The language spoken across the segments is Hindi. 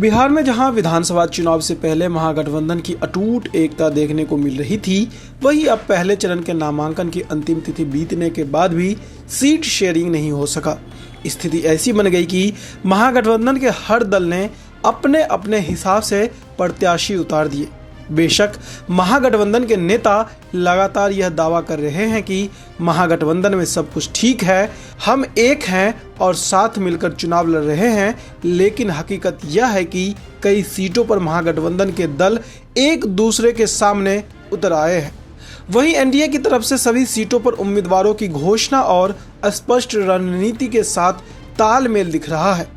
बिहार में जहां विधानसभा चुनाव से पहले महागठबंधन की अटूट एकता देखने को मिल रही थी, वहीं अब पहले चरण के नामांकन की अंतिम तिथि बीतने के बाद भी सीट शेयरिंग नहीं हो सका। स्थिति ऐसी बन गई कि महागठबंधन के हर दल ने अपने अपने हिसाब से प्रत्याशी उतार दिए। बेशक महागठबंधन के नेता लगातार यह दावा कर रहे हैं कि महागठबंधन में सब कुछ ठीक है, हम एक हैं और साथ मिलकर चुनाव लड़ रहे हैं, लेकिन हकीकत यह है कि कई सीटों पर महागठबंधन के दल एक दूसरे के सामने उतर आए हैं। वहीं एनडीए की तरफ से सभी सीटों पर उम्मीदवारों की घोषणा और स्पष्ट रणनीति के साथ तालमेल दिख रहा है।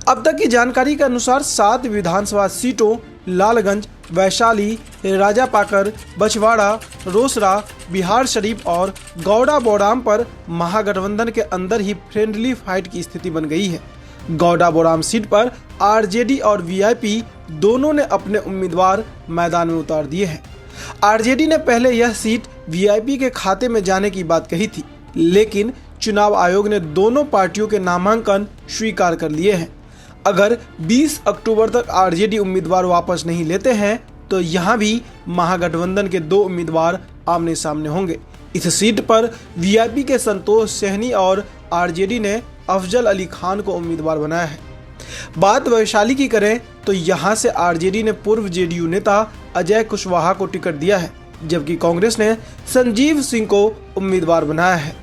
अब तक की जानकारी के अनुसार 7 विधानसभा सीटों लालगंज, वैशाली, राजापाकर, बछवाड़ा, रोसड़ा, बिहार शरीफ और गौड़ा बौड़ाम पर महागठबंधन के अंदर ही फ्रेंडली फाइट की स्थिति बन गई है। गौड़ा बौड़ाम सीट पर आरजेडी और वीआईपी दोनों ने अपने उम्मीदवार मैदान में उतार दिए हैं। आरजेडी ने पहले यह सीट वीआईपी के खाते में जाने की बात कही थी, लेकिन चुनाव आयोग ने दोनों पार्टियों के नामांकन स्वीकार कर लिए हैं। अगर 20 अक्टूबर तक आरजेडी उम्मीदवार वापस नहीं लेते हैं तो यहां भी महागठबंधन के 2 उम्मीदवार आमने सामने होंगे। इस सीट पर वीआईपी के संतोष सहनी और आरजेडी ने अफजल अली खान को उम्मीदवार बनाया है। बात वैशाली की करें तो यहां से आरजेडी ने पूर्व जेडीयू नेता अजय कुशवाहा को टिकट दिया है, जबकि कांग्रेस ने संजीव सिंह को उम्मीदवार बनाया है।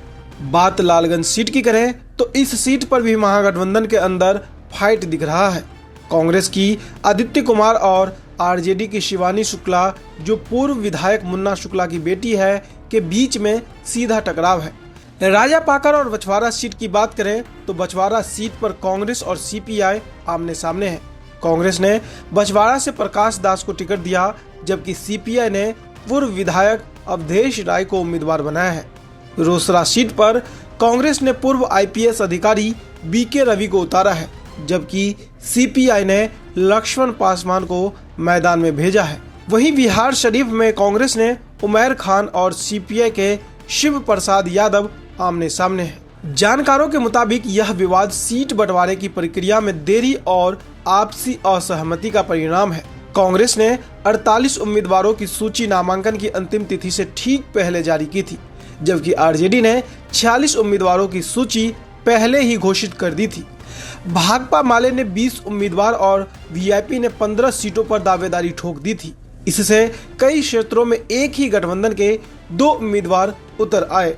बात लालगंज सीट की करें तो इस सीट पर भी महागठबंधन के अंदर फाइट दिख रहा है। कांग्रेस की आदित्य कुमार और आरजेडी की शिवानी शुक्ला, जो पूर्व विधायक मुन्ना शुक्ला की बेटी है, के बीच में सीधा टकराव है। राजापाकर और बछवाड़ा सीट की बात करें तो बछवाड़ा सीट पर कांग्रेस और सीपीआई आमने सामने है। कांग्रेस ने बछवाड़ा से प्रकाश दास को टिकट दिया, जबकि सीपीआई ने पूर्व विधायक अवधेश राय को उम्मीदवार बनाया है। रोसड़ा सीट पर कांग्रेस ने पूर्व आईपीएस अधिकारी बीके रवि को उतारा है, जबकि सीपीआई ने लक्ष्मण पासवान को मैदान में भेजा है। वहीं बिहार शरीफ में कांग्रेस ने उमैर खान और सीपीआई के शिव प्रसाद यादव आमने सामने हैं। जानकारों के मुताबिक यह विवाद सीट बंटवारे की प्रक्रिया में देरी और आपसी असहमति का परिणाम है। कांग्रेस ने 48 उम्मीदवारों की सूची नामांकन की अंतिम तिथि से ठीक पहले जारी की थी, जबकि आरजेडी ने 46 उम्मीदवारों की सूची पहले ही घोषित कर दी थी। भाकपा माले ने 20 उम्मीदवार और वीआईपी ने 15 सीटों पर दावेदारी ठोक दी थी। इससे कई क्षेत्रों में एक ही गठबंधन के 2 उम्मीदवार उतर आए।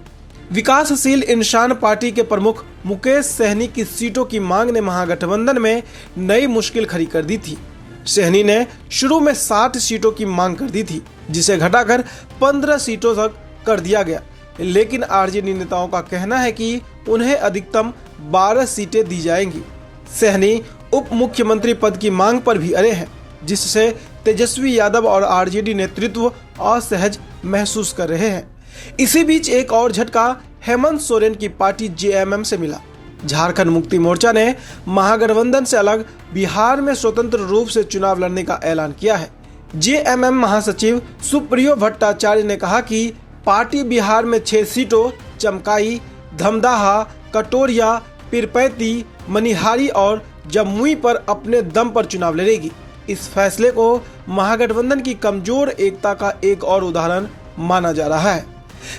विकासशील इंसान पार्टी के प्रमुख मुकेश सहनी की सीटों की मांग ने महागठबंधन में नई मुश्किल खड़ी कर दी थी। सहनी ने शुरू में 60 सीटों की मांग कर दी थी, जिसे घटाकर 15 सीटों तक कर दिया गया, लेकिन आरजेडी नेताओं का कहना है कि उन्हें अधिकतम 12 सीटें दी जाएंगी। सहनी उप मुख्यमंत्री पद की मांग पर भी अड़े हैं, जिससे तेजस्वी यादव और आरजेडी नेतृत्व असहज महसूस कर रहे हैं। इसी बीच एक और झटका हेमंत सोरेन की पार्टी जेएमएम से मिला। झारखंड मुक्ति मोर्चा ने महागठबंधन से अलग बिहार में स्वतंत्र रूप से चुनाव लड़ने का ऐलान किया है। जेएमएम महासचिव सुप्रियो भट्टाचार्य ने कहा कि पार्टी बिहार में 6 सीटों चमकाई, धमदाहा, कटोरिया, पीरपैंती, मनिहारी और जमुई पर अपने दम पर चुनाव लड़ेगी। इस फैसले को महागठबंधन की कमजोर एकता का एक और उदाहरण माना जा रहा है।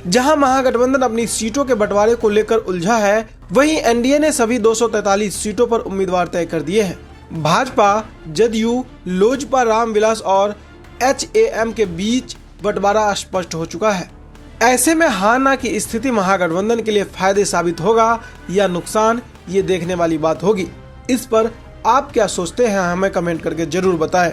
जहां महागठबंधन अपनी सीटों के बंटवारे को लेकर उलझा है, वहीं एनडीए ने सभी 243 सीटों पर उम्मीदवार तय कर दिए हैं। भाजपा, जदयू, लोजपा, रामविलास और एचएएम के बीच बंटवारा स्पष्ट हो चुका है। ऐसे में हाँ ना की स्थिति महागठबंधन के लिए फायदे साबित होगा या नुकसान, ये देखने वाली बात होगी। इस पर आप क्या सोचते हैं, हमें कमेंट करके जरूर बताएं।